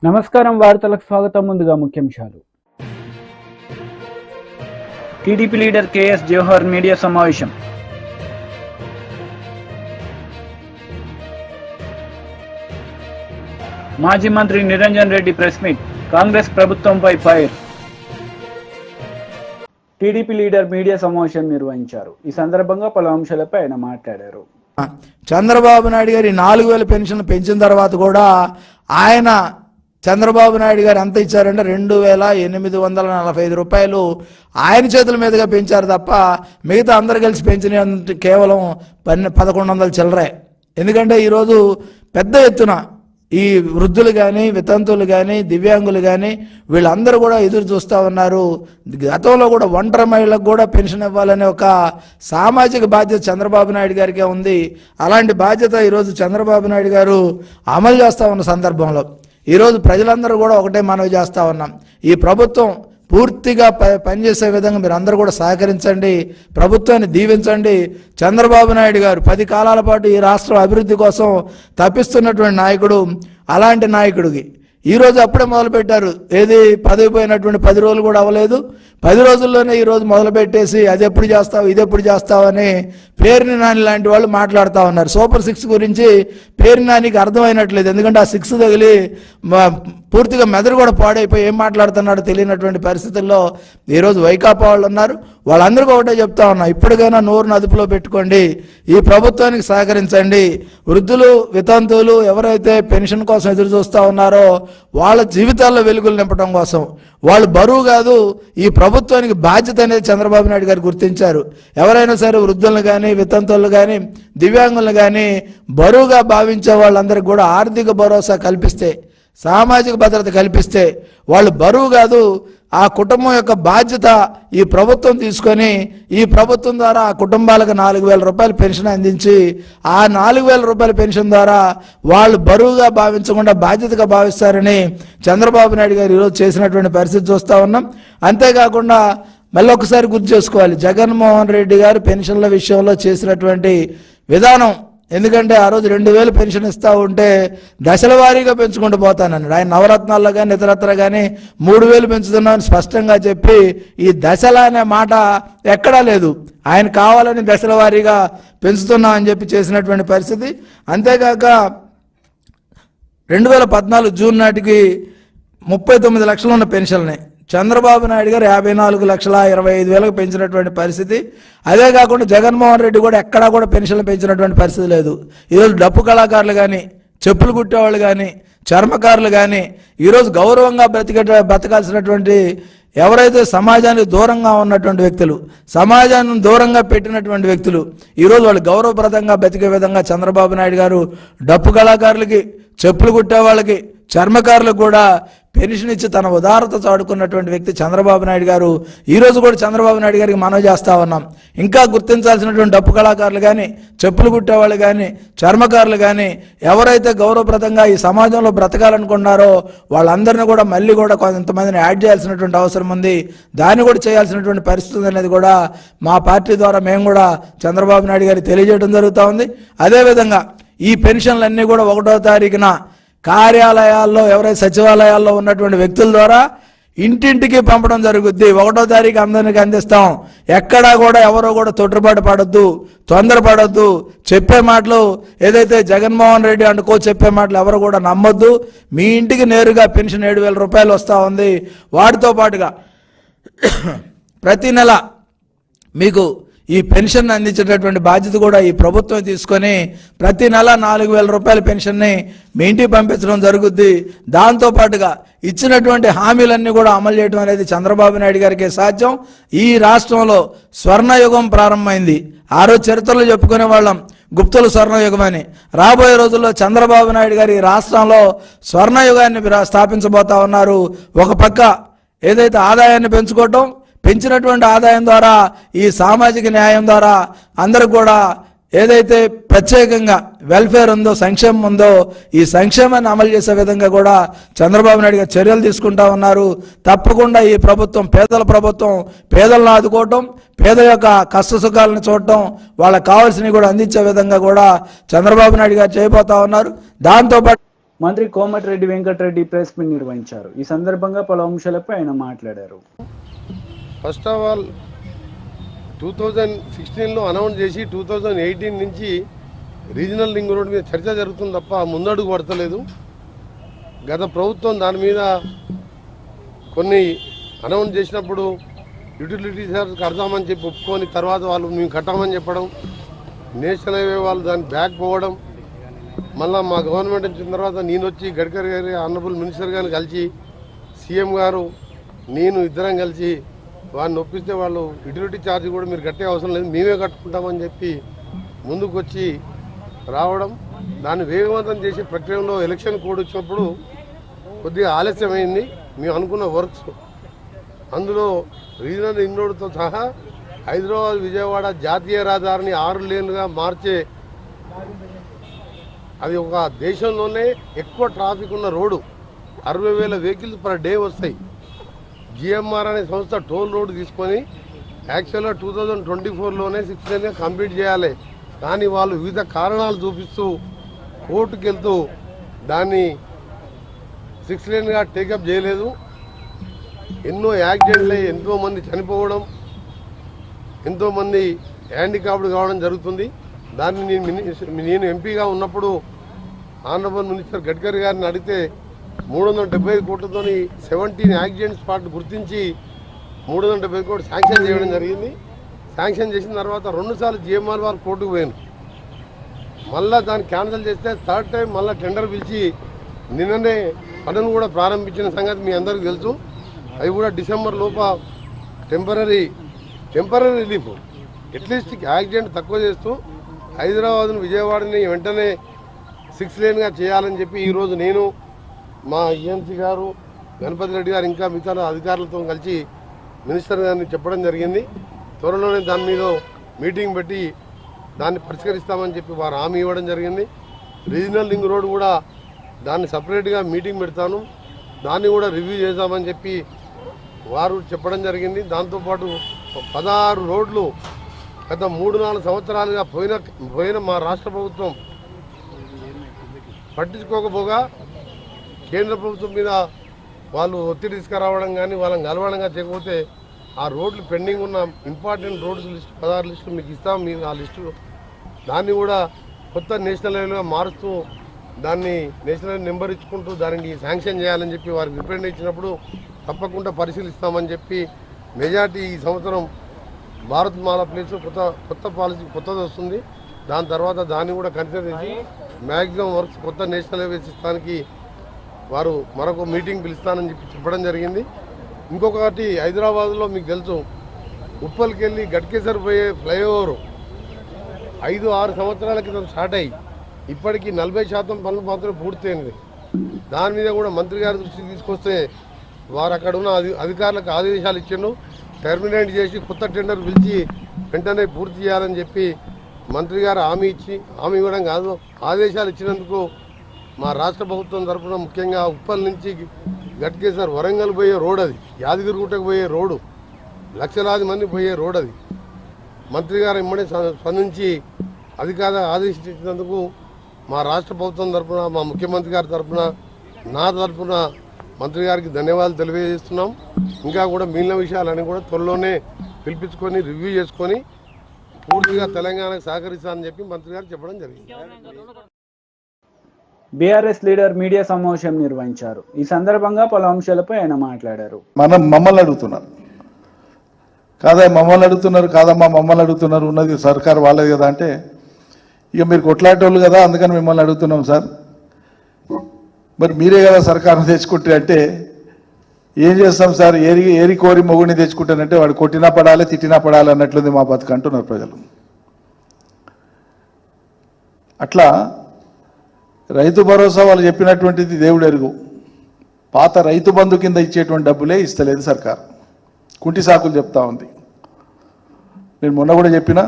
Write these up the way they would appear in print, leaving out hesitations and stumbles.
నమస్కారం వార్తలకు స్వాగతం. ముందుగా ముఖ్యాంశాలు. TDP leader KS Jawahar media సమావేశం. మాజీ మంత్రి నిరంజన్ రెడ్డి ప్రెస్ మీట్. కాంగ్రెస్ ప్రభుత్వంపై ఫైర్. టీడీపీ లీడర్ మీడియా సమావేశం నిర్వహించారు. ఈ సందర్భంగా పలు అంశాలపై ఆయన మాట్లాడారు. చంద్రబాబు నాయుడు గారి 4,000 పెన్షన్ పెంచిన తర్వాత కూడా ఆయన చంద్రబాబు నాయుడు గారు ఎంత ఇచ్చారంటే 2,845 రూపాయలు ఆయన చేతుల మీదుగా పెంచారు తప్ప మిగతా అందరు కలిసి పెంచిన కేవలం 1,100 చిల్లరే. ఎందుకంటే ఈరోజు పెద్ద ఎత్తున ఈ వృద్ధులు కానీ, వితంతువులు కానీ, దివ్యాంగులు కానీ వీళ్ళందరూ కూడా ఎదురు చూస్తూ ఉన్నారు. గతంలో కూడా ఒంటరి మహిళలకు కూడా పెన్షన్ ఇవ్వాలనే ఒక సామాజిక బాధ్యత చంద్రబాబు నాయుడు గారికే ఉంది. అలాంటి బాధ్యత ఈరోజు చంద్రబాబు నాయుడు గారు అమలు చేస్తూ ఉన్న సందర్భంలో ఈరోజు ప్రజలందరూ కూడా ఒకటే మనవి చేస్తూ ఉన్నాం. ఈ ప్రభుత్వం పూర్తిగా పనిచేసే విధంగా మీరు అందరూ కూడా సహకరించండి, ప్రభుత్వాన్ని దీవించండి. చంద్రబాబు నాయుడు గారు 10 కాలాల పాటు ఈ రాష్ట్రం అభివృద్ధి కోసం తప్పిస్తున్నటువంటి నాయకుడు. అలాంటి నాయకుడికి ఈరోజు అప్పుడే మొదలుపెట్టారు. ఏది పదవి పోయినటువంటి 10 రోజులు కూడా అవ్వలేదు. 10 రోజుల్లోనే ఈరోజు మొదలుపెట్టేసి అది ఎప్పుడు చేస్తావు, ఇది ఎప్పుడు చేస్తావు అని పేరుని నాని లాంటి వాళ్ళు మాట్లాడుతూ ఉన్నారు. సూపర్ 6 గురించి పేరుని నానికి అర్థమైనట్లేదు. ఎందుకంటే ఆ 6 తగిలి పూర్తిగా మెదడు కూడా పాడైపోయి ఏం మాట్లాడుతున్నాడో తెలియనటువంటి పరిస్థితుల్లో ఈరోజు వైకాపా వాళ్ళు ఉన్నారు. వాళ్ళందరికీ ఒకటే చెప్తా ఉన్నా, ఇప్పటికైనా నోరును అదుపులో పెట్టుకోండి, ఈ ప్రభుత్వానికి సహకరించండి. వృద్ధులు, వితంతువులు ఎవరైతే పెన్షన్ కోసం ఎదురు చూస్తూ ఉన్నారో వాళ్ళ జీవితాల్లో వెలుగులు నింపడం కోసం వాళ్ళు బరువు కాదు, ఈ ప్రభుత్వానికి బాధ్యత అనేది చంద్రబాబు నాయుడు గారు గుర్తించారు. ఎవరైనా సరే వృద్ధులను కానీ, వితంతువులు కానీ, దివ్యాంగులను కానీ బరువుగా భావించే వాళ్ళందరికీ కూడా ఆర్థిక భరోసా కల్పిస్తే, సామాజిక భద్రత కల్పిస్తే వాళ్ళు బరువు కాదు, ఆ కుటుంబం యొక్క బాధ్యత ఈ ప్రభుత్వం తీసుకొని ఈ ప్రభుత్వం ద్వారా ఆ కుటుంబాలకు 4,000 రూపాయల పెన్షన్ అందించి ఆ 4,000 రూపాయల పెన్షన్ ద్వారా వాళ్ళు బరువుగా భావించకుండా బాధ్యతగా భావిస్తారని చంద్రబాబు నాయుడు గారు ఈరోజు చేసినటువంటి పరిస్థితి చూస్తూ ఉన్నాం. అంతేకాకుండా మళ్ళీ ఒకసారి గుర్తు చేసుకోవాలి, జగన్మోహన్ రెడ్డి గారు పెన్షన్ల విషయంలో చేసినటువంటి విధానం. ఎందుకంటే ఆ రోజు 2,000 పెన్షన్ ఇస్తూ ఉంటే దశల వారీగా పెంచుకుంటూ పోతానన్నాడు. ఆయన నవరత్నాల్లో కానీ ఇతరత్ర కానీ 3,000 పెంచుతున్నామని స్పష్టంగా చెప్పి ఈ దశల అనే మాట ఎక్కడా లేదు. ఆయన కావాలని దశల వారీగా పెంచుతున్నామని చెప్పి చేసినటువంటి పరిస్థితి. అంతేకాక 2014 జూన్ నాటికి 39 లక్షలు ఉన్న పెన్షన్ని చంద్రబాబు నాయుడు గారు 54,25,000 పెంచినటువంటి పరిస్థితి. అదే కాకుండా జగన్మోహన్ రెడ్డి కూడా ఎక్కడా కూడా పెన్షన్లు పెంచినటువంటి పరిస్థితి లేదు. ఈరోజు డప్పు కళాకారులు కానీ, చెప్పులు కుట్టేవాళ్ళు కానీ, చర్మకారులు కానీ ఈరోజు గౌరవంగా బతకాల్సినటువంటి ఎవరైతే సమాజానికి దూరంగా ఉన్నటువంటి వ్యక్తులు, సమాజాన్ని దూరంగా పెట్టినటువంటి వ్యక్తులు ఈరోజు వాళ్ళు గౌరవప్రదంగా బతికే విధంగా చంద్రబాబు నాయుడు గారు డప్పు కళాకారులకి, చెప్పులు కుట్టే వాళ్ళకి, చర్మకారులకు కూడా పెన్షన్ ఇచ్చి తన ఉదారత చాడుకున్నటువంటి వ్యక్తి చంద్రబాబు నాయుడు గారు. ఈరోజు కూడా చంద్రబాబు నాయుడు గారికి మనవి చేస్తూ ఉన్నాం, ఇంకా గుర్తించాల్సినటువంటి డప్పు కళాకారులు కానీ, చెప్పులు కుట్టేవాళ్ళు కానీ, చర్మకారులు కానీ ఎవరైతే గౌరవప్రదంగా ఈ సమాజంలో బ్రతకాలనుకున్నారో వాళ్ళందరినీ కూడా మళ్ళీ కూడా కొంతమందిని యాడ్ చేయాల్సినటువంటి అవసరం ఉంది. దాన్ని కూడా చేయాల్సినటువంటి పరిస్థితి అనేది కూడా మా పార్టీ ద్వారా మేము కూడా చంద్రబాబు నాయుడు గారికి తెలియజేయడం జరుగుతూ ఉంది. అదేవిధంగా ఈ పెన్షన్లన్నీ కూడా 1వ తారీఖున కార్యాలయాల్లో ఎవరైతే సచివాలయాల్లో ఉన్నటువంటి వ్యక్తుల ద్వారా ఇంటింటికి పంపడం జరుగుద్ది. 1వ తారీఖు అందరికి అందిస్తాం. ఎక్కడా కూడా ఎవరో కూడా తొట్టుబాటు పడొద్దు, తొందరపడొద్దు. చెప్పే మాటలు ఏదైతే జగన్మోహన్ రెడ్డి అనుకో చెప్పే మాటలు ఎవరు కూడా నమ్మొద్దు. మీ ఇంటికి నేరుగా పెన్షన్ 7,000 రూపాయలు వస్తూ ఉంది. వాటితో పాటుగా ప్రతి నెల మీకు ఈ పెన్షన్ అందించేటటువంటి బాధ్యత కూడా ఈ ప్రభుత్వం తీసుకొని ప్రతి నెల 4,000 రూపాయల పెన్షన్ని మీ ఇంటికి పంపించడం జరుగుద్ది. దాంతోపాటుగా ఇచ్చినటువంటి హామీలన్నీ కూడా అమలు చేయడం అనేది చంద్రబాబు నాయుడు గారికి సాధ్యం. ఈ రాష్ట్రంలో స్వర్ణయుగం ప్రారంభమైంది. ఆ రోజు చరిత్రలో చెప్పుకునే వాళ్ళం గుప్తుల స్వర్ణయుగం అని. రాబోయే రోజుల్లో చంద్రబాబు నాయుడు గారు ఈ రాష్ట్రంలో స్వర్ణయుగాన్ని స్థాపించబోతా ఉన్నారు. ఒక పక్క ఏదైతే ఆదాయాన్ని పెంచినటువంటి ఆదాయం ద్వారా ఈ సామాజిక న్యాయం ద్వారా అందరూ కూడా ఏదైతే ప్రత్యేకంగా వెల్ఫేర్ ఉందో, సంక్షేమం ఉందో ఈ సంక్షేమాన్ని అమలు చేసే విధంగా కూడా చంద్రబాబు నాయుడు గారు చర్యలు తీసుకుంటా ఉన్నారు. తప్పకుండా ఈ ప్రభుత్వం పేదల ప్రభుత్వం, పేదలను ఆదుకోవటం, పేద యొక్క కష్ట సుఖాలను చూడటం, వాళ్ళకి కావాల్సినవి కూడా అందించే విధంగా కూడా చంద్రబాబు నాయుడు గారు చేయబోతా ఉన్నారు. దాంతోపాటు మంత్రి కోమటిరెడ్డి వెంకటరెడ్డి ప్రెస్ మీట్ నిర్వహించారు. ఈ సందర్భంగా పలు అంశాలపై ఆయన మాట్లాడారు. ఫస్ట్ ఆఫ్ ఆల్ 2016లో అనౌన్స్ చేసి 2018 నుంచి రీజనల్ రింగ్ రోడ్ మీద చర్చ జరుగుతుంది తప్ప ముందడుగు పడతలేదు. గత ప్రభుత్వం దాని మీద కొన్ని అనౌన్స్ చేసినప్పుడు యూటిలిటీ చార్జ్ కడదామని చెప్పి ఒప్పుకొని తర్వాత వాళ్ళు మేము కట్టామని చెప్పడం, నేషనల్ హైవే వాళ్ళు దాన్ని బ్యాక్ పోవడం, మళ్ళీ మా గవర్నమెంట్ వచ్చిన తర్వాత నేను వచ్చి గడ్కరీ గారి ఆనరబుల్ మినిస్టర్ గారిని కలిసి సీఎం గారు నేను ఇద్దరం కలిసి వాడిని ఒప్పిస్తే వాళ్ళు యూటిలిటీ ఛార్జ్ కూడా మీరు కట్టే అవసరం లేదు, మేమే కట్టుకుంటామని చెప్పి ముందుకు వచ్చి రావడం, దాన్ని వేగవంతం చేసే ప్రక్రియలో ఎలక్షన్ కోడ్ వచ్చినప్పుడు కొద్దిగా ఆలస్యమైంది. మేము అనుకున్న వర్క్స్ అందులో రీజనల్ రింగ్ రోడ్తో సహా హైదరాబాద్ విజయవాడ జాతీయ రహదారిని 6 లేన్లుగా మార్చే, అది ఒక దేశంలోనే ఎక్కువ ట్రాఫిక్ ఉన్న రోడ్డు, 60,000 వెహికల్స్ పర్ డే వస్తాయి. జిఎంఆర్ అనే సంస్థ టోల్ రోడ్ తీసుకొని యాక్చువల్గా 2024లోనే 6 లేన్గా కంప్లీట్ చేయాలి. కానీ వాళ్ళు వివిధ కారణాలు చూపిస్తూ కోర్టుకు వెళ్తూ దాన్ని 6 లేన్గా టేకప్ చేయలేదు. ఎన్నో యాక్సిడెంట్లు, ఎంతోమంది చనిపోవడం, ఎంతోమంది హ్యాండిక్యాప్డ్ కావడం జరుగుతుంది. దాన్ని నేను ఎంపీగా ఉన్నప్పుడు ఆనరబుల్ మినిస్టర్ గడ్కరీ గారిని అడిగితే 375 కోట్లతో 17 యాక్సిడెంట్ స్పాట్ గుర్తించి 375 కోట్లు శాంక్షన్ చేయడం జరిగింది. శాంక్షన్ చేసిన తర్వాత 2 సార్లు జిఎంఆర్ వారు కోర్టుకు పోయాను. మళ్ళీ దాన్ని క్యాన్సిల్ చేస్తే థర్డ్ టైం మళ్ళీ టెండర్ పిలిచి నిన్ననే పనులు కూడా ప్రారంభించిన సంగతి మీ అందరికీ తెలుసు. అవి కూడా డిసెంబర్ లోప టెంపరీ రిలీఫ్, అట్లీస్ట్ యాక్సిడెంట్ తక్కువ చేస్తూ హైదరాబాద్ను విజయవాడని వెంటనే 6 లేన్గా చేయాలని చెప్పి ఈరోజు నేను మా ఈఎన్సీ గారు గణపతి రెడ్డి గారు ఇంకా మిగతా అధికారులతో కలిసి మినిస్టర్ గారిని చెప్పడం జరిగింది. త్వరలోనే దాని మీద మీటింగ్ పెట్టి దాన్ని పరిష్కరిస్తామని చెప్పి వారు హామీ ఇవ్వడం జరిగింది. రీజనల్ రింగ్ రోడ్ కూడా దాన్ని సపరేట్గా మీటింగ్ పెడతాను, దాన్ని కూడా రివ్యూ చేద్దామని చెప్పి వారు చెప్పడం జరిగింది. దాంతోపాటు 16 రోడ్లు గత 3-4 సంవత్సరాలుగా పోయిన మా రాష్ట్ర ప్రభుత్వం పట్టించుకోకపోగా కేంద్ర ప్రభుత్వం మీద వాళ్ళు ఒత్తిడి తీసుకురావడం కానీ వాళ్ళని కలవడంగా చేయకపోతే ఆ రోడ్లు పెండింగ్ ఉన్న ఇంపార్టెంట్ రోడ్స్ లిస్టు 16 లిస్టులు మీకు ఇస్తాం. మీరు ఆ లిస్టు దాన్ని కూడా కొత్త నేషనల్ హైవేగా మారుస్తూ దాన్ని నేషనల్ నెంబర్ ఇచ్చుకుంటూ దానికి శాంక్షన్ చేయాలని చెప్పి వారికి రిప్రజెంట్ ఇచ్చినప్పుడు తప్పకుండా పరిశీలిస్తామని చెప్పి మెజార్టీ ఈ సంవత్సరం భారత్ మాల ప్లేస్ కొత్త పాలసీ కొత్తది వస్తుంది. దాని తర్వాత దాన్ని కూడా కన్సిడర్ చేసి మ్యాక్సిమం వర్క్స్ కొత్త నేషనల్ హైవే సిస్టానికి వారు మరొక మీటింగ్ పిలుస్తానని చెప్పి చెప్పడం జరిగింది. ఇంకొకటి హైదరాబాద్లో మీకు తెలుసు ఉప్పల్కి వెళ్ళి గట్కేసర్ పోయే ఫ్లైఓవర్ 5-6 సంవత్సరాల క్రితం స్టార్ట్ అయ్యి ఇప్పటికీ 40% పనులు మాత్రమే పూర్తయింది. దాని మీద కూడా మంత్రి గారి దృష్టికి తీసుకొస్తే వారు అక్కడ ఉన్న అధికారులకు ఆదేశాలు ఇచ్చిండు, టెర్మినేట్ చేసి కొత్త టెండర్ పిలిచి వెంటనే పూర్తి చేయాలని చెప్పి మంత్రి గారు హామీ ఇవ్వడం కాదు, ఆదేశాలు ఇచ్చినందుకు మా రాష్ట్ర ప్రభుత్వం తరఫున ముఖ్యంగా ఉప్పల్ నుంచి గట్కేసర్ వరంగల్ పోయే రోడ్, అది యాదగిరిగుట్టకు పోయే రోడ్డు, లక్షలాది మంది పోయే రోడ్, అది మంత్రి గారు ఇమ్మడే స్పందించి అధికారులు ఆదేశించినందుకు మా రాష్ట్ర ప్రభుత్వం తరఫున, మా ముఖ్యమంత్రి గారి తరఫున, నా తరఫున మంత్రి గారికి ధన్యవాదాలు తెలియజేస్తున్నాం. ఇంకా కూడా మిగిలిన విషయాలన్నీ కూడా త్వరలోనే పిలిపించుకొని రివ్యూ చేసుకొని పూర్తిగా తెలంగాణకు సహకరిస్తానని చెప్పి మంత్రి గారు చెప్పడం జరిగింది. బీఆర్ఎస్ లీడర్ మీడియా సమావేశం నిర్వహించారు. ఈ సందర్భంగా పలు అంశాలపై ఆయన మాట్లాడారు. మమ్మల్ని అడుగుతున్నారు కాదమ్మా మమ్మల్ని అడుగుతున్నారు, ఉన్నది సర్కారు వాళ్ళది కదా అంటే, ఇక మీరు కొట్లాటోళ్ళు కదా అందుకని మిమ్మల్ని అడుగుతున్నాం సార్, మరి మీరే కదా సర్కారును తెచ్చుకుంటే అంటే ఏం చేస్తాం సార్, ఏరి కోరి మొగుడిని తెచ్చుకుంటానంటే వాడు కొట్టినా పడాలి తిట్టినా పడాలి అన్నట్లుంది మా బతుకు అంటున్నారు ప్రజలు. అట్లా రైతు భరోసా వాళ్ళు చెప్పినటువంటిది దేవుడు ఎరుగు, పాత రైతు బంధు కింద ఇచ్చేటువంటి డబ్బులే ఇస్తలేదు సర్కారు, కుంటి సాకులు చెప్తా ఉంది. నేను మొన్న కూడా చెప్పిన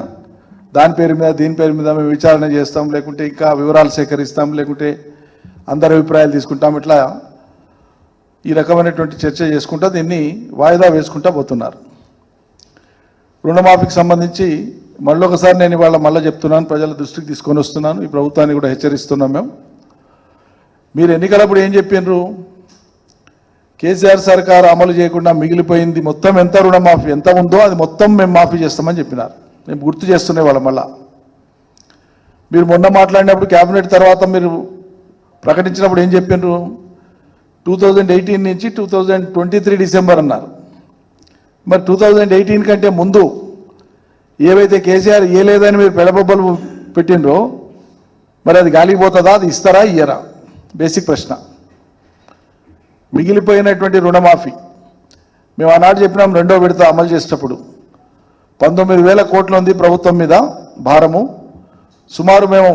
దాని పేరు మీద దీని పేరు మీద మేము విచారణ చేస్తాం, లేకుంటే ఇంకా వివరాలు సేకరిస్తాం, లేకుంటే అందరి అభిప్రాయాలు తీసుకుంటాం, ఇట్లా ఈ రకమైనటువంటి చర్చ చేసుకుంటా దీన్ని వాయిదా వేసుకుంటా పోతున్నారు. రుణమాఫీకి సంబంధించి మళ్ళొకసారి నేను ఇవాళ మళ్ళీ చెప్తున్నాను, ప్రజల దృష్టికి తీసుకొని వస్తున్నాను, ఈ ప్రభుత్వాన్ని కూడా హెచ్చరిస్తున్నాం. మీరు ఎన్నికలప్పుడు ఏం చెప్పిండ్రు? కేసీఆర్ సర్కార్ అమలు చేయకుండా మిగిలిపోయింది మొత్తం ఎంత రుణమాఫీ ఎంత ఉందో అది మొత్తం మేము మాఫీ చేస్తామని చెప్పినారు. మేము గుర్తు చేస్తునే వాళ్ళం. మళ్ళా మీరు మొన్న మాట్లాడినప్పుడు క్యాబినెట్ తర్వాత మీరు ప్రకటించినప్పుడు ఏం చెప్పిండ్రు? 2018 నుంచి 2023 డిసెంబర్ అన్నారు. మరి 2018 కంటే ముందు ఏవైతే కేసీఆర్ ఇయ్యలేదని మీరు పెడబొబ్బలు పెట్టిండ్రో మరి అది గాలిపోతుందా? అది ఇస్తారా ఇయ్యరా? బేసిక్ ప్రశ్న. మిగిలిపోయినటువంటి రుణమాఫీ మేము ఆనాడు చెప్పినాం, రెండో విడత అమలు చేసేటప్పుడు 19,000 కోట్లు ఉంది ప్రభుత్వం మీద భారము. సుమారు మేము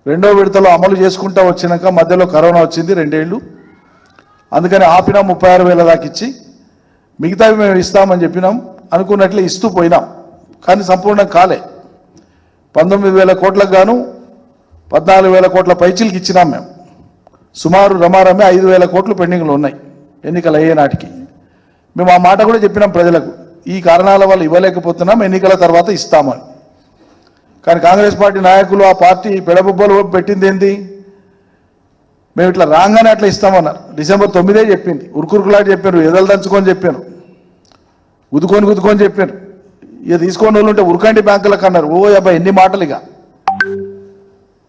రెండో విడతలో అమలు చేసుకుంటూ వచ్చినాక మధ్యలో కరోనా వచ్చింది 2 ఏళ్ళు. అందుకని ఆపినా 36,000 దాకా ఇచ్చి మిగతావి మేము ఇస్తామని చెప్పినాం. అనుకున్నట్లే ఇస్తూ పోయినాం, కానీ సంపూర్ణం కాలే. 19,000 కోట్లకు గాను 14,000 కోట్ల పైచీలకి ఇచ్చినాం మేము. సుమారు రమారమే 5,000 కోట్లు పెండింగ్లో ఉన్నాయి ఎన్నికలు అయ్యే నాటికి. మేము ఆ మాట కూడా చెప్పినాం ప్రజలకు, ఈ కారణాల వల్ల ఇవ్వలేకపోతున్నాం, ఎన్నికల తర్వాత ఇస్తామని. కానీ కాంగ్రెస్ పార్టీ నాయకులు ఆ పార్టీ పెడబొబ్బలు పెట్టింది ఏంది? మేము ఇట్లా రాగానే అట్లా ఇస్తామన్నారు. డిసెంబర్ 9 చెప్పింది. ఉరుకురుకులాంటి చెప్పారు, ఎదలు దంచుకొని చెప్పారు, గుద్దుకొని చెప్పారు. ఇక తీసుకొని వాళ్ళు ఉంటే ఉరకండి బ్యాంకులకు అన్నారు. ఓ అబ్బాయి ఎన్ని మాటలు ఇక.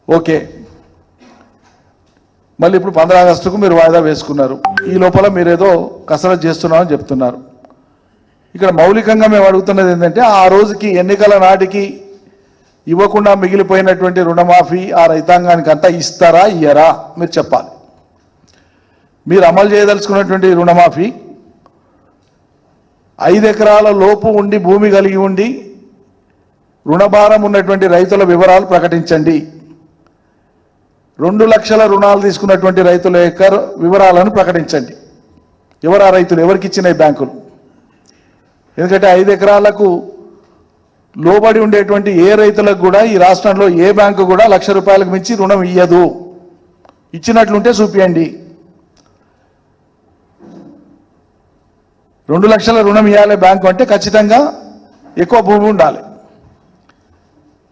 ఓకే, మళ్ళీ ఇప్పుడు 15 ఆగస్టుకు మీరు వాయిదా వేసుకున్నారు. ఈ లోపల మీరేదో కసరత్తు చేస్తున్నామని చెప్తున్నారు. ఇక్కడ మౌలికంగా మేము అడుగుతున్నది ఏంటంటే, ఆ రోజుకి ఎన్నికల నాటికి ఇవ్వకుండా మిగిలిపోయినటువంటి రుణమాఫీ ఆ రైతాంగానికి అంతా ఇస్తారా ఇయ్యరా? మీరు చెప్పాలి. మీరు అమలు చేయదలుచుకున్నటువంటి రుణమాఫీ 5 ఎకరాల లోపు ఉండి భూమి కలిగి ఉండి రుణభారం ఉన్నటువంటి రైతుల వివరాలు ప్రకటించండి. 2 లక్షల రుణాలు తీసుకున్నటువంటి రైతుల యొక్క వివరాలను ప్రకటించండి. ఎవరు ఆ రైతులు? ఎవరికి ఇచ్చినాయి బ్యాంకులు? ఎందుకంటే 5 ఎకరాలకు లోబడి ఉండేటువంటి ఏ రైతులకు కూడా ఈ రాష్ట్రంలో ఏ బ్యాంకు కూడా ₹1,00,000 మించి రుణం ఇయ్యదు. ఇచ్చినట్లుంటే చూపియండి. 2 లక్షల రుణం ఇవ్వాలి బ్యాంకు అంటే ఖచ్చితంగా ఎక్కువ భూమి ఉండాలి.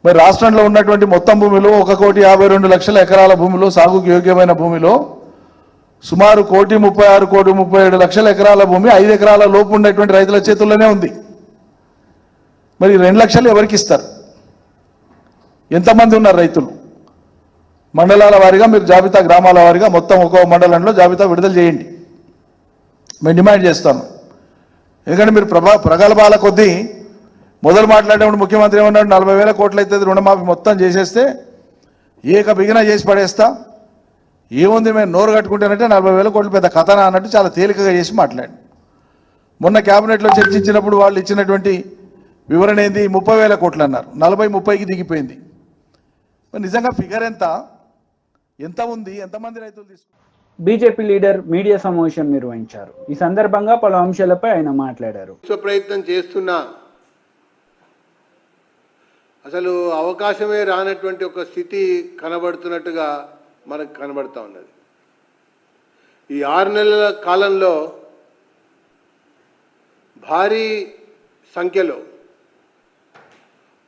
మరి రాష్ట్రంలో ఉన్నటువంటి మొత్తం భూమిలో 1,52,00,000 ఎకరాల భూమిలో, సాగుకు యోగ్యమైన భూమిలో సుమారు 1,36, 1,37 ఎకరాల భూమి 5 ఎకరాల లోపు ఉండేటువంటి రైతుల చేతుల్లోనే ఉంది. మరి 2 లక్షలు ఎవరికి ఇస్తారు? ఎంతమంది ఉన్నారు రైతులు? మండలాల వారీగా మీరు జాబితా, గ్రామాల వారీగా మొత్తం ఒక్కో మండలంలో జాబితా విడుదల చేయండి. మేము డిమాండ్ చేస్తాము. ఎందుకంటే మీరు ప్రగల్భాల కొద్దీ మొదలు మాట్లాడేప్పుడు ముఖ్యమంత్రి ఏమన్నాడు? 40,000 కోట్లు అయితే రుణమాఫీ మొత్తం చేసేస్తే ఏక బిగిన చేసి పడేస్తా, ఏముంది మేము నోరు కట్టుకుంటానంటే 40,000 కోట్లు పెద్ద కథనా అన్నట్టు చాలా తేలికగా చేసి మాట్లాడి. మొన్న క్యాబినెట్లో చర్చించినప్పుడు వాళ్ళు ఇచ్చినటువంటి వివరణ ఏంది? 30,000 కోట్లు అన్నారు. 40-30కి దిగిపోయింది. నిజంగా ఫిగర్ ఎంత ఉంది? ఎంతమంది రైతులు తీసుకున్నారు? బీజేపీ లీడర్ మీడియా సమావేశం నిర్వహించారు. ఈ సందర్భంగా పలు అంశాలపై ఆయన మాట్లాడారు. ప్రయత్నం చేస్తున్నా అసలు అవకాశమే రానటువంటి ఒక స్థితి కనబడుతున్నట్టుగా మనకు కనబడతా ఉన్నది. ఈ 6 నెలల కాలంలో భారీ సంఖ్యలో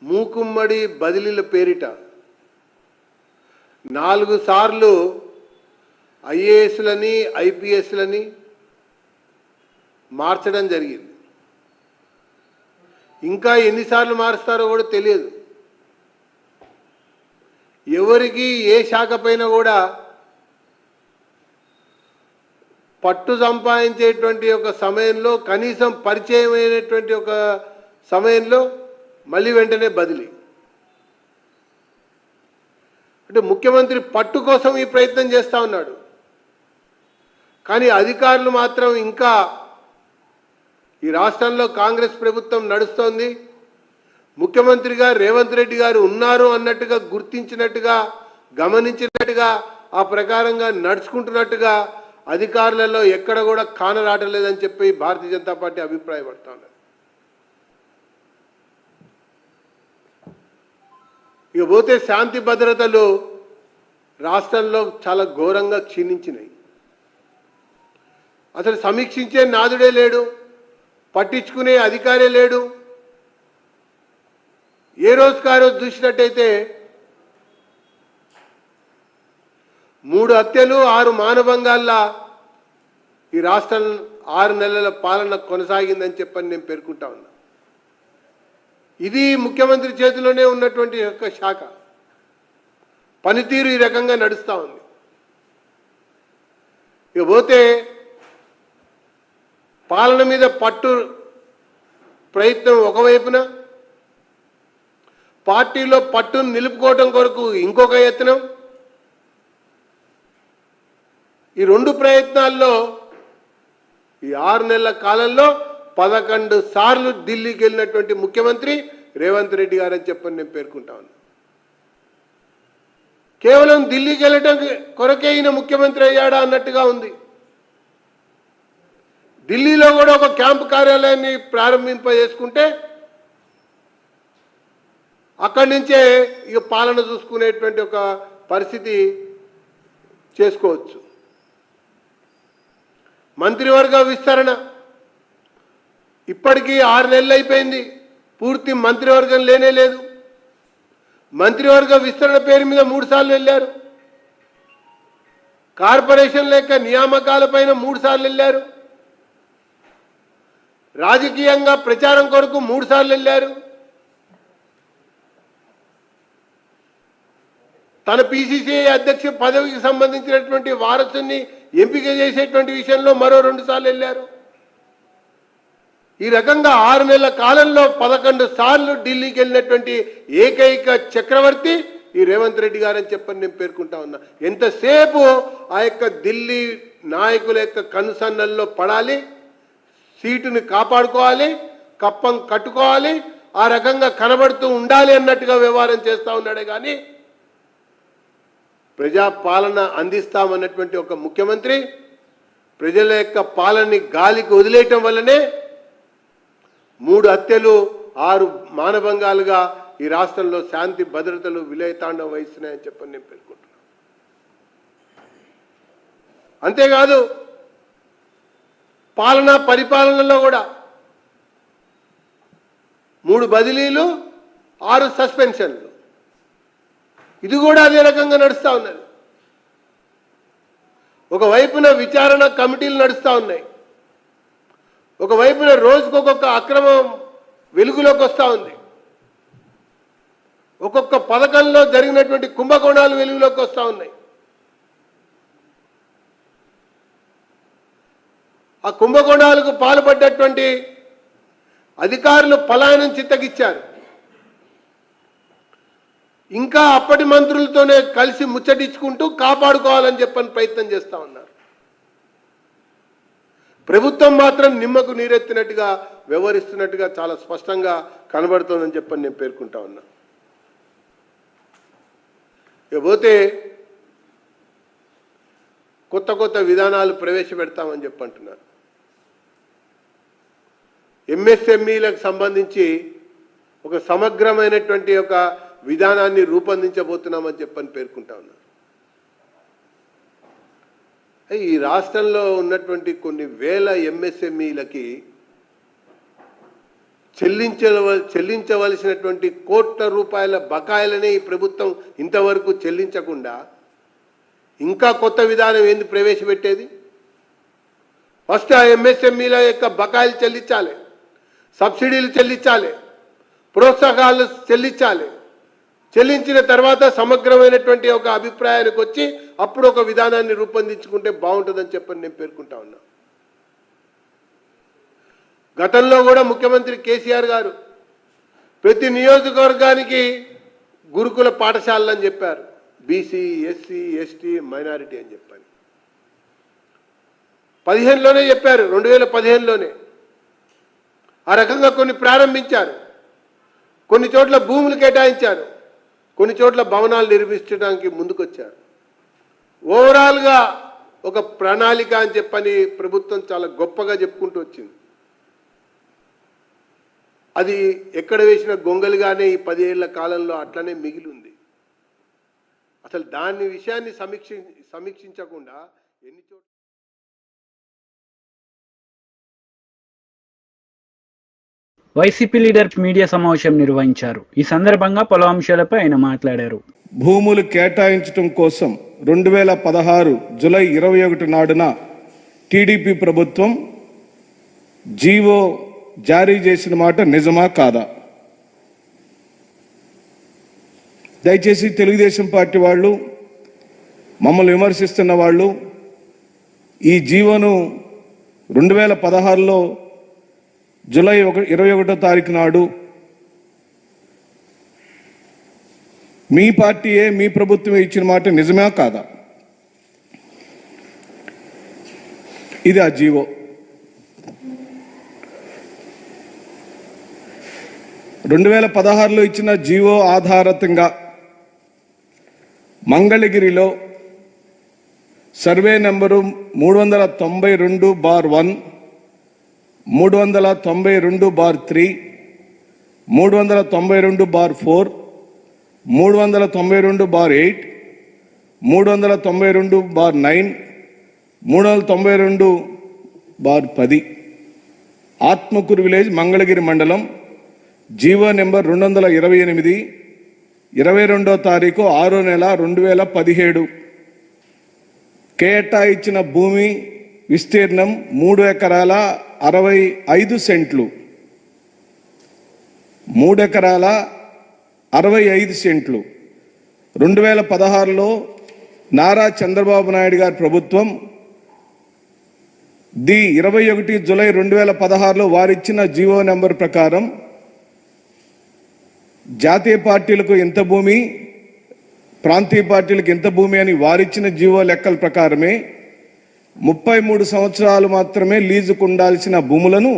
మూకుమ్మడి బదిలీల పేరిట 4 సార్లు ఐఏఎస్లని, ఐపీఎస్లని మార్చడం జరిగింది. ఇంకా ఎన్నిసార్లు మారుస్తారో కూడా తెలియదు. ఎవరికి ఏ శాఖ పైన కూడా పట్టు సంపాదించేటువంటి ఒక సమయంలో, కనీసం పరిచయమైనటువంటి ఒక సమయంలో మళ్ళీ వెంటనే బదిలీ. అంటే ముఖ్యమంత్రి పట్టు కోసం ఈ ప్రయత్నం చేస్తూ ఉన్నాడు. కానీ అధికారులు మాత్రం ఇంకా ఈ రాష్ట్రంలో కాంగ్రెస్ ప్రభుత్వం నడుస్తోంది, ముఖ్యమంత్రిగా రేవంత్ రెడ్డి గారు ఉన్నారు అన్నట్టుగా గుర్తించినట్టుగా, గమనించినట్టుగా, ఆ ప్రకారంగా నడుచుకుంటున్నట్టుగా అధికారులలో ఎక్కడ కూడా కానరాటలేదని చెప్పి భారతీయ జనతా పార్టీ అభిప్రాయపడతా ఉన్నది. ఇక పోతే శాంతి భద్రతలు రాష్ట్రంలో చాలా ఘోరంగా క్షీణించినాయి. అసలు సమీక్షించే నాదుడే లేడు, పట్టించుకునే అధికారే లేడు. ఏ రోజుకు ఆ రోజు చూసినట్టయితే 3 హత్యలు 6 మానభంగాల్లా ఈ రాష్ట్రం 6 నెలల పాలన కొనసాగిందని చెప్పని నేను పేర్కొంటా ఉన్నా. ఇది ముఖ్యమంత్రి చేతిలోనే ఉన్నటువంటి యొక్క శాఖ పనితీరు ఈ రకంగా నడుస్తూ ఉంది. ఇకపోతే పాలన మీద పట్టు ప్రయత్నం ఒకవైపున, పార్టీలో పట్టును నిలుపుకోవటం కొరకు ఇంకొక యత్నం. ఈ 2 ప్రయత్నాల్లో ఈ 6 నెలల కాలంలో 11 సార్లు ఢిల్లీకి వెళ్ళినటువంటి ముఖ్యమంత్రి రేవంత్ రెడ్డి గారు అని చెప్పని నేను పేర్కొంటా ఉన్నా. కేవలం ఢిల్లీకి వెళ్ళటం కొరకే ఈయన ముఖ్యమంత్రి అయ్యాడా అన్నట్టుగా ఉంది. ఢిల్లీలో కూడా ఒక క్యాంపు కార్యాలయాన్ని ప్రారంభింపజేసుకుంటే అక్కడి నుంచే ఇక పాలన చూసుకునేటువంటి ఒక పరిస్థితి చేసుకోవచ్చు. మంత్రివర్గ విస్తరణ ఇప్పటికీ 6 నెలలు అయిపోయింది, పూర్తి మంత్రివర్గం లేనే లేదు. మంత్రివర్గ విస్తరణ పేరు మీద 3 సార్లు వెళ్ళారు. కార్పొరేషన్ లెక్క నియామకాలపైన 3 సార్లు వెళ్ళారు. రాజకీయంగా ప్రచారం కొరకు 3 సార్లు వెళ్ళారు. తన పిసిసిఐ అధ్యక్ష పదవికి సంబంధించినటువంటి వారసుని ఎంపిక చేసేటువంటి విషయంలో మరో 2 సార్లు వెళ్ళారు. ఈ రకంగా 6 నెలల కాలంలో 11 సార్లు ఢిల్లీకి వెళ్ళినటువంటి ఏకైక చక్రవర్తి ఈ రేవంత్ రెడ్డి గారని చెప్పని నేను పేర్కొంటా ఉన్నా. ఎంతసేపు ఆ యొక్క ఢిల్లీ నాయకుల యొక్క కనుసన్నల్లో పడాలి, సీటుని కాపాడుకోవాలి, కప్పం కట్టుకోవాలి, ఆ రకంగా కనబడుతూ ఉండాలి అన్నట్టుగా వ్యవహారం చేస్తూ ఉన్నాడే కానీ ప్రజాపాలన అందిస్తామన్నటువంటి ఒక ముఖ్యమంత్రి ప్రజల యొక్క పాలనని గాలికి వదిలేయటం వల్లనే 3 హత్యలు 6 మానభంగాలుగా ఈ రాష్ట్రంలో శాంతి భద్రతలు విలయతాండం వహిస్తున్నాయని చెప్పని నేను పేర్కొంటున్నాను. అంతేకాదు పాలనా పరిపాలనలో కూడా 3 బదిలీలు 6 సస్పెన్షన్లు, ఇది కూడా అదే రకంగా నడుస్తూ ఉన్నది. ఒకవైపున విచారణ కమిటీలు నడుస్తూ ఉన్నాయి, ఒకవైపున రోజుకొక అక్రమం వెలుగులోకి వస్తూ ఉంది, ఒక్కొక్క పథకంలో జరిగినటువంటి కుంభకోణాలు వెలుగులోకి వస్తూ ఉన్నాయి. ఆ కుంభకోణాలకు పాల్పడ్డటువంటి అధికారులు పలాయనం చిత్తగిచ్చారు. ఇంకా అప్పటి మంత్రులతోనే కలిసి ముచ్చటించుకుంటూ కాపాడుకోవాలని చెప్పని ప్రయత్నం చేస్తూ ఉన్నారు. ప్రభుత్వం మాత్రం నిమ్మకు నీరెత్తినట్టుగా వ్యవహరిస్తున్నట్టుగా చాలా స్పష్టంగా కనబడుతోందని చెప్పని నేను పేర్కొంటా ఉన్నా. ఇకపోతే కొత్త విధానాలు ప్రవేశపెడతామని చెప్పంటున్నారు. ఎంఎస్ఎంఈలకు సంబంధించి ఒక సమగ్రమైనటువంటి ఒక విధానాన్ని రూపొందించబోతున్నామని చెప్పని పేర్కొంటా ఉన్నారు. ఈ రాష్ట్రంలో ఉన్నటువంటి కొన్ని వేల ఎంఎస్ఎంఈలకి చెల్లించవలసినటువంటి కోట్ల రూపాయల బకాయిలనే ఈ ప్రభుత్వం ఇంతవరకు చెల్లించకుండా ఇంకా కొత్త విధానం ఏంది ప్రవేశపెట్టేది? ఫస్ట్ ఆ ఎంఎస్ఎంఈల యొక్క బకాయిలు చెల్లించాలి, సబ్సిడీలు చెల్లించాలి, ప్రోత్సాహాలు చెల్లించాలి. చెల్లించిన తర్వాత సమగ్రమైనటువంటి ఒక అభిప్రాయానికి వచ్చి అప్పుడు ఒక విధానాన్ని రూపొందించుకుంటే బాగుంటుందని చెప్పని నేను పేర్కొంటా ఉన్నా. గతంలో కూడా ముఖ్యమంత్రి కేసీఆర్ గారు ప్రతి నియోజకవర్గానికి గురుకుల పాఠశాలని చెప్పారు, బీసీ, ఎస్సీ, ఎస్టీ, మైనారిటీ అని చెప్పని 15లోనే చెప్పారు, 2015లోనే ఆ రకంగా కొన్ని ప్రారంభించారు. కొన్ని చోట్ల భూములు కేటాయించారు, కొన్ని చోట్ల భవనాలు నిర్మించడానికి ముందుకొచ్చారు. ఓవరాల్గా ఒక ప్రణాళిక అని చెప్పని ప్రభుత్వం చాలా గొప్పగా చెప్పుకుంటూ వచ్చింది. అది ఎక్కడ వేసిన గొంగలిగానే ఈ 10 ఏళ్ల కాలంలో అట్లనే మిగిలి ఉంది. అసలు దాని విషయాన్ని సమీక్షించకుండా ఎన్ని చోట్ల వైసీపీ లీడర్ మీడియా సమావేశం నిర్వహించారు. ఈ సందర్భంగా పలు అంశాలపై ఆయన మాట్లాడారు. భూములు కేటాయించడం కోసం 2016 జూలై 21 నాడున టీడీపీ ప్రభుత్వం జీవో జారీ చేసిన మాట నిజమా కాదా? దయచేసి తెలుగుదేశం పార్టీ వాళ్ళు, మమ్మల్ని విమర్శిస్తున్న వాళ్ళు ఈ జీవోను 2016లో జూలై 21వ తారీఖు నాడు మీ పార్టీయే, మీ ప్రభుత్వమే ఇచ్చిన మాట నిజమే కాదా? ఇది ఆ జీవో. రెండు 2016లో ఇచ్చిన జీవో ఆధారంగా మంగళగిరిలో survey number 392/1, 392/3, 392/4, 392/8, 392/9, 392/10 Atmakur village Mangalagiri మండలం జీవో నెంబర్ 228 22వ తారీఖు 6వ నెల 2017 కేటాయించిన భూమి విస్తీర్ణం 3 ఎకరాల 65 సెంట్లు. 3 ఎకరాల 65 సెంట్లు 2016లో నారా చంద్రబాబు నాయుడు గారి ప్రభుత్వం 21 జూలై 2016లో వారిచ్చిన జీవో నెంబర్ ప్రకారం జాతీయ పార్టీలకు ఎంత భూమి, ప్రాంతీయ పార్టీలకు ఎంత భూమి అని వారిచ్చిన జీవో లెక్కల ప్రకారమే 33 సంవత్సరాలు మాత్రమే లీజుకు ఉండాల్సిన భూములను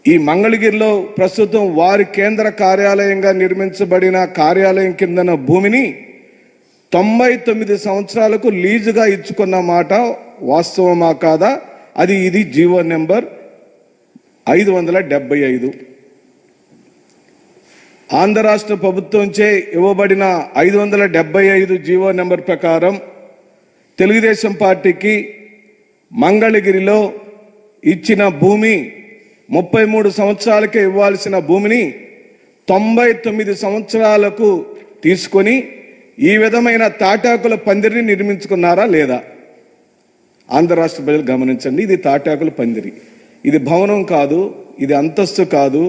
ఈ మంగళగిరిలో ప్రస్తుతం వారి కేంద్ర కార్యాలయంగా నిర్మించబడిన కార్యాలయం కిందన భూమిని 99 సంవత్సరాలకు లీజుగా ఇచ్చుకున్న మాట వాస్తవమా కాదా? ఇది జీవో నెంబర్ 575. ఆంధ్ర రాష్ట్ర ప్రభుత్వంచే ఇవ్వబడిన 575 జీవో నెంబర్ ప్రకారం తెలుగుదేశం పార్టీకి మంగళగిరిలో ఇచ్చిన భూమి 33 సంవత్సరాలకే ఇవ్వాల్సిన భూమిని 99 సంవత్సరాలకు తీసుకొని ఈ విధమైన తాటాకుల పందిరిని నిర్మించుకున్నారా లేదా? ఆంధ్ర రాష్ట్ర ప్రజలు గమనించండి, ఇది తాటాకుల పందిరి. ఇది భవనం కాదు, ఇది అంతస్తు కాదు,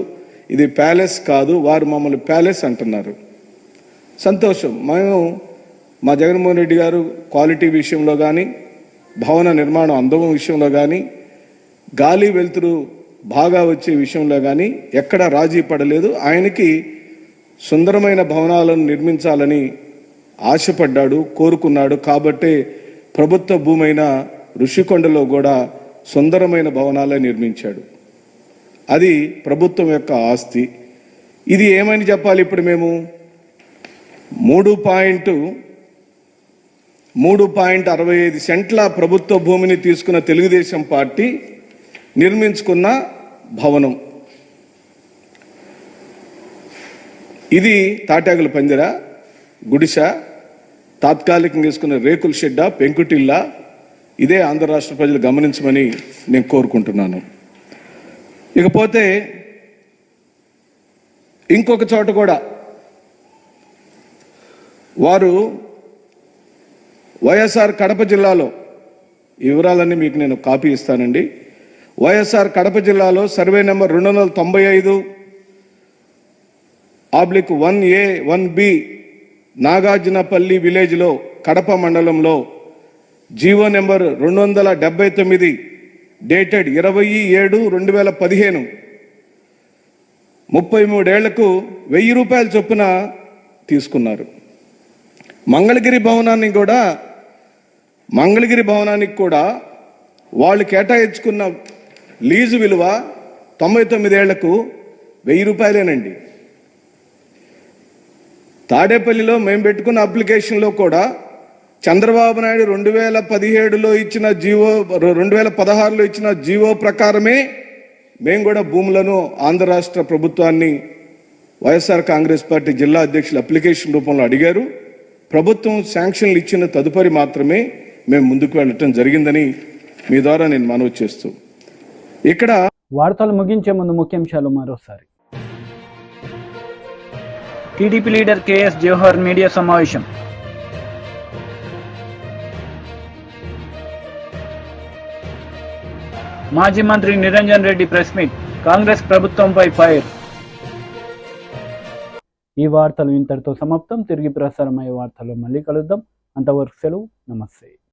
ఇది ప్యాలెస్ కాదు. వారు మమ్మల్ని ప్యాలెస్ అంటున్నారు. సంతోషం. మేము మా జగన్మోహన్ రెడ్డి గారు క్వాలిటీ విషయంలో కానీ, భవన నిర్మాణం అందం విషయంలో కానీ, గాలి వెలుతురు బాగా వచ్చే విషయంలో కానీ ఎక్కడా రాజీ పడలేదు. ఆయనకి సుందరమైన భవనాలను నిర్మించాలని ఆశపడ్డాడు, కోరుకున్నాడు. కాబట్టే ప్రభుత్వ భూమైన ఋషికొండలో కూడా సుందరమైన భవనాలే నిర్మించాడు. అది ప్రభుత్వం యొక్క ఆస్తి. ఇది ఏమని చెప్పాలి ఇప్పుడు మేము? 3.65 సెంట్ల ప్రభుత్వ భూమిని తీసుకున్న తెలుగుదేశం పార్టీ నిర్మించుకున్న భవనం. ఇది తాటాకుల పందిరా, గుడిస, తాత్కాలికంగా తీసుకున్న రేకుల షెడ్డా, పెంకుటిల్లా? ఇదే ఆంధ్ర రాష్ట్ర ప్రజలు గమనించమని నేను కోరుకుంటున్నాను. ఇకపోతే ఇంకొక చోట కూడా వారు వైఎస్ఆర్ కడప జిల్లాలో, ఈ వివరాలన్నీ మీకు నేను కాపీ ఇస్తానండి. వైఎస్ఆర్ కడప జిల్లాలో survey number 295/1A 1B Nagarjunapalli విలేజ్లో కడప మండలంలో జీవో నెంబర్ 279 డేటెడ్ 27/2015 33 ఏళ్లకు 1000 రూపాయల చొప్పున తీసుకున్నారు. మంగళగిరి భవనానికి కూడా వాళ్ళు కేటాయించుకున్న లీజు విలువ 99 ఏళ్లకు 1000 రూపాయలేనండి. తాడేపల్లిలో మేము పెట్టుకున్న అప్లికేషన్లో కూడా చంద్రబాబు నాయుడు 2017లో ఇచ్చిన జీవో, 2016లో ఇచ్చిన జీవో ప్రకారమే మేము కూడా భూములను ఆంధ్ర రాష్ట్ర ప్రభుత్వాన్ని వైఎస్ఆర్ కాంగ్రెస్ పార్టీ జిల్లా అధ్యక్షులు అప్లికేషన్ రూపంలో అడిగారు. ప్రభుత్వం శాంక్షన్లు ఇచ్చిన తదుపరి మాత్రమే మేము ముందుకు వెళ్ళటం జరిగిందని మీ ద్వారా నేను మనవి చేస్తూ, ఇక్కడ వార్తలు ముగించే ముందు ముఖ్యాంశాలు మరోసారి. TDP leader KS Jawahar media సమావేశం. మాజీ మంత్రి నిరంజన్ రెడ్డి ప్రెస్ మీట్, కాంగ్రెస్ ప్రభుత్వంపై ఫైర్. ఈ వార్తలు ఇంతటితో సమాప్తం. తిరిగి ప్రసారమయ్యే వార్తల్లో మళ్ళీ కలుద్దాం. అంతవరకు సెలవు. నమస్తే.